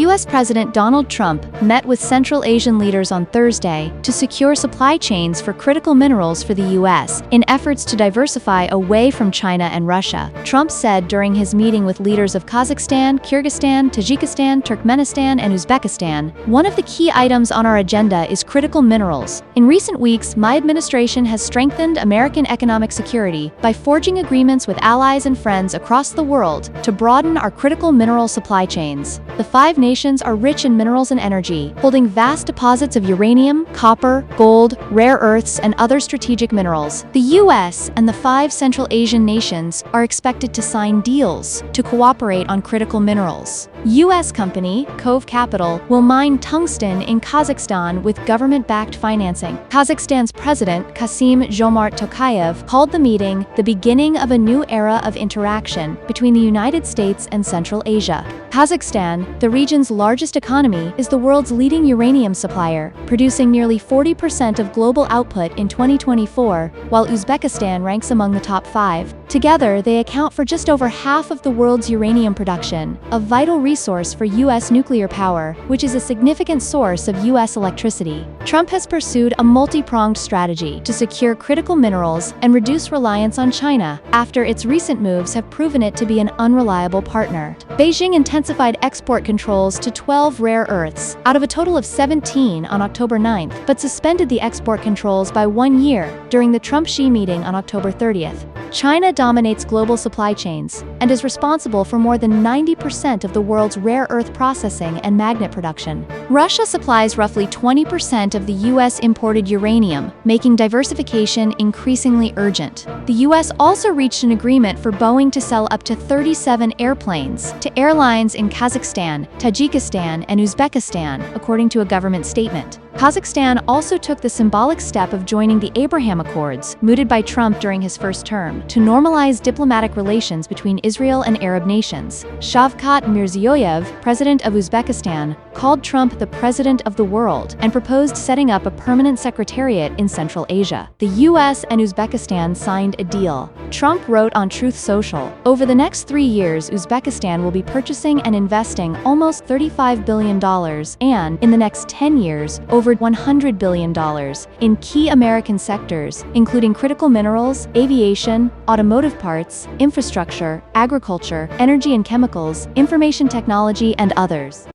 U.S. President Donald Trump met with Central Asian leaders on Thursday to secure supply chains for critical minerals for the U.S. in efforts to diversify away from China and Russia. Trump said during his meeting with leaders of Kazakhstan, Kyrgyzstan, Tajikistan, Turkmenistan, and Uzbekistan, "One of the key items on our agenda is critical minerals. In recent weeks, my administration has strengthened American economic security by forging agreements with allies and friends across the world to broaden our critical mineral supply chains. The five nations are rich in minerals and energy, holding vast deposits of uranium, copper, gold, rare earths, and other strategic minerals. The U.S. and the five Central Asian nations are expected to sign deals to cooperate on critical minerals. U.S. company, Cove Capital, will mine tungsten in Kazakhstan with government-backed financing. Kazakhstan's president, Kassym-Jomart Tokayev, called the meeting the beginning of a new era of interaction between the United States and Central Asia. Kazakhstan, the region's largest economy, is the world's leading uranium supplier, producing nearly 40% of global output in 2024, while Uzbekistan ranks among the top 5. Together, they account for just over half of the world's uranium production, a vital resource for U.S. nuclear power, which is a significant source of U.S. electricity. Trump has pursued a multi-pronged strategy to secure critical minerals and reduce reliance on China, after its recent moves have proven it to be an unreliable partner. Beijing intensified export controls to 12 rare earths, out of a total of 17 on October 9th, but suspended the export controls by 1 year during the Trump-Xi meeting on October 30th. China dominates global supply chains and is responsible for more than 90% of the world's rare earth processing and magnet production. Russia supplies roughly 20% of the U.S. imported uranium, making diversification increasingly urgent. The U.S. also reached an agreement for Boeing to sell up to 37 airplanes to airlines in Kazakhstan, Tajikistan, and Uzbekistan, according to a government statement. Kazakhstan also took the symbolic step of joining the Abraham Accords, mooted by Trump during his first term, to normalize diplomatic relations between Israel and Arab nations. Shavkat Mirziyoyev, president of Uzbekistan, called Trump the president of the world and proposed setting up a permanent secretariat in Central Asia. The U.S. and Uzbekistan signed a deal. Trump wrote on Truth Social, "Over the next 3 years, Uzbekistan will be purchasing and investing almost $35 billion and, in the next 10 years, over $100 billion in key American sectors, including critical minerals, aviation, automotive parts, infrastructure, agriculture, energy and chemicals, information technology, and others."